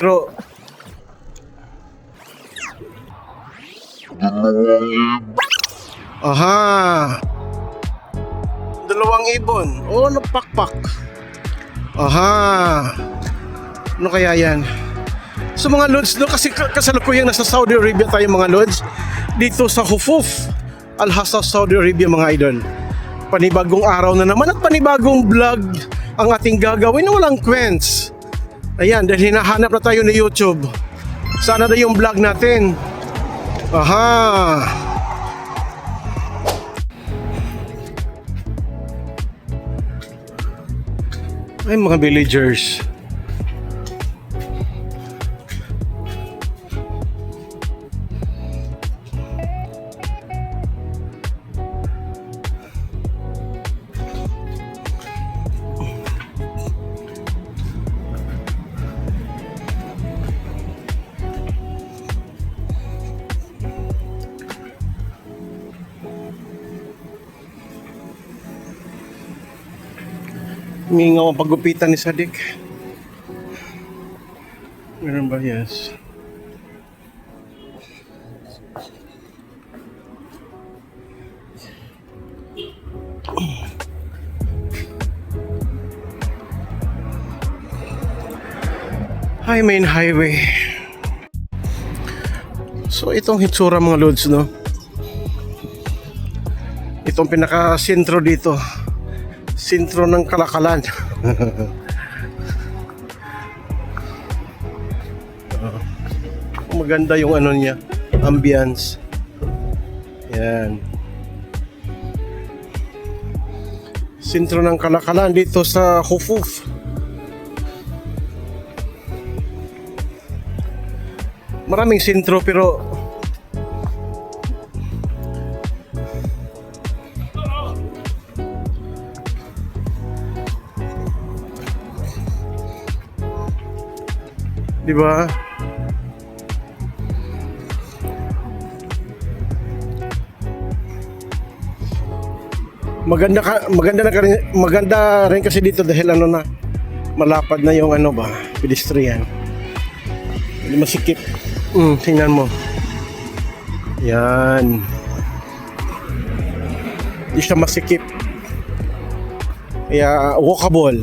Pero aha, dalawang ibon. Oh, napakpak. Aha, ano kaya yan? So mga lods, no, kasi kasalukuyang nasa Saudi Arabia tayo mga lods, dito sa Hufuf, Al-Hasa, Saudi Arabia mga idol. Panibagong araw na naman at panibagong vlog ang ating gagawin na walang kwents. Ayan, dahil hinahanap na tayo ni YouTube. Sana na yung vlog natin. Aha. Ay, mga villagers. Mingaw ang paggupitan ni Sadik. Meron ba? Yes. Hi, main highway. So itong hitsura mga lods, no? Itong pinaka-sentro dito. Sentro ng Kalakalan. Maganda yung ano niya, ambience. Yan. Sentro ng Kalakalan dito sa Hufuf. Maraming sentro pero di ba? Maganda rin kasi dito dahil ano na malapad na yung ano ba, pedestrian. Hindi masikip. Tingnan mo. Yan. Hindi siya masikip. Kaya walkable.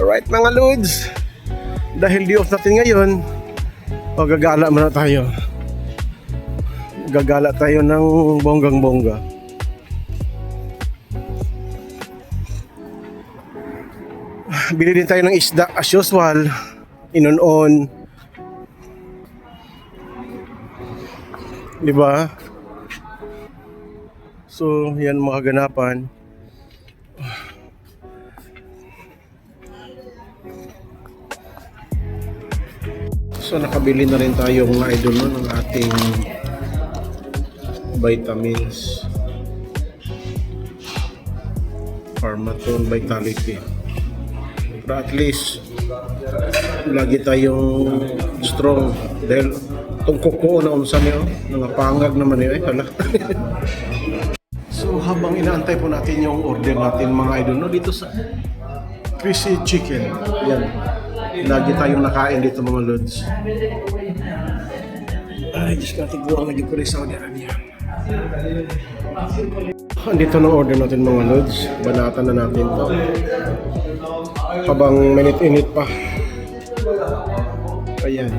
Alright mga lods, dahil di off natin ngayon, gagala muna tayo. Gagala tayo ng bonggang-bongga. Bili din tayo ng isda as usual, inon-on. Diba? So, yan mga ganapan. So nakabili na rin tayo mga idol no, ng ating vitamins, Pharmaton Vitality, para at least lagi tayong strong dahil itong kuko na unsa niyo nangapangag naman yun hala. So habang inaantay po natin yung order natin mga idol no, dito sa Crispy Chicken, yan. Lagi tayong nakain dito mga lods. Ay, Diyos ka, tiguang lagi ko rin sa Saudi Arabia. Andito na order natin mga lods. Banatan na natin to. Habang minute-init pa. Ayan.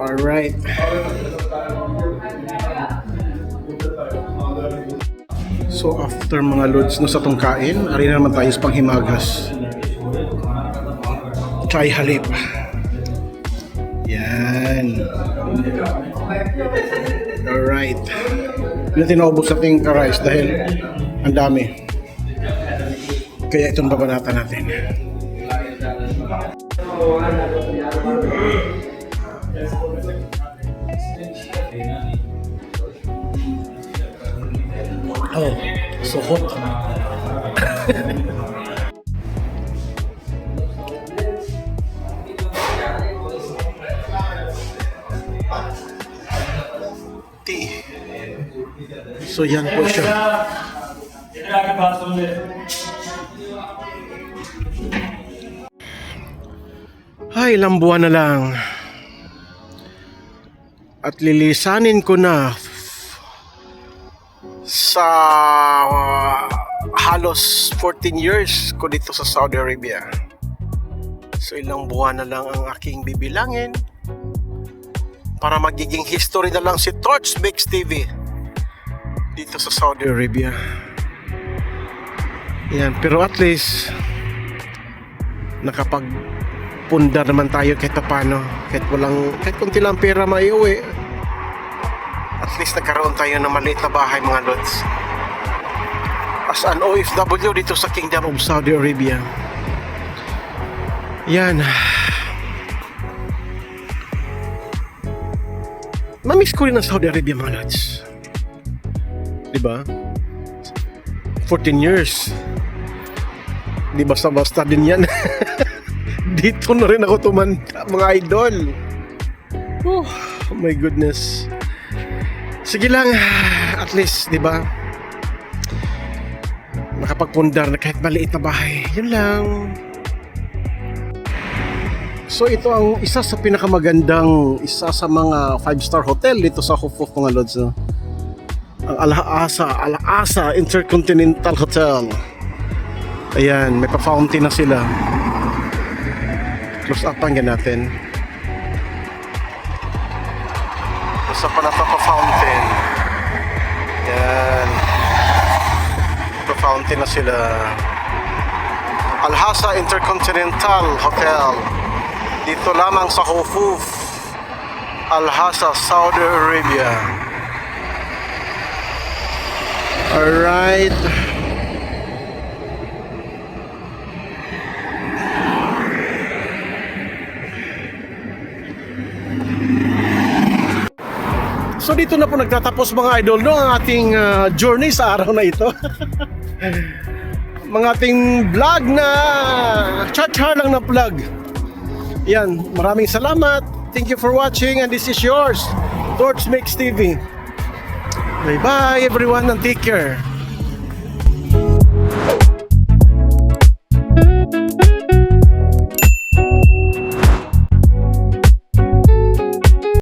Alright. So after mga lods no sa tong kain, ari na naman tayo sa panghimagas. Chai halip. Yan. Alright. Hindi tinaubos sa ating ka-rice dahil ang dami. Kaya itong babanatan natin. Oh, so hot. So yan po siya. Ay, ilang buwan na lang. At lilisanin ko na sa halos 14 years ko dito sa Saudi Arabia. So ilang buwan na lang ang aking bibilangin para magiging history na lang si Torch Mix TV dito sa Saudi Arabia. Yan, pero at least nakapagpundar naman tayo kahit paano, kahit kunti lang pera maiuwi. At least nagkaroon tayo ng maliit na bahay, mga lods. As an OFW dito sa Kingdom of Saudi Arabia. Yan. Namiss ko rin ang Saudi Arabia, mga lods. Diba? 14 years. Di basta-basta din yan. Dito na rin ako tumanda, mga idol. Oh my goodness. Sige lang, at least, di ba? Nakapagpundar na kahit maliit na bahay. Yun lang. So ito ang isa sa pinakamagandang, isa sa mga 5-star hotel dito sa Hufuf, mga lods. No? Ang Al-Asa Intercontinental Hotel. Ayan, may pa-fountain na sila. Close up ang natin. Isa pa na pa-fountain. Yan. Pa-fountain na sila. Al-Asa Intercontinental Hotel. Dito lamang sa Hufuf, Al-Asa, Saudi Arabia. Alright. So dito na po nagtatapos, mga idol, no, ang ating journey sa araw na ito. Mga ating vlog na chat-chat lang na vlog. Yan, maraming salamat. Thank you for watching, and this is yours, Torch Mix TV. Bye bye everyone, and take care.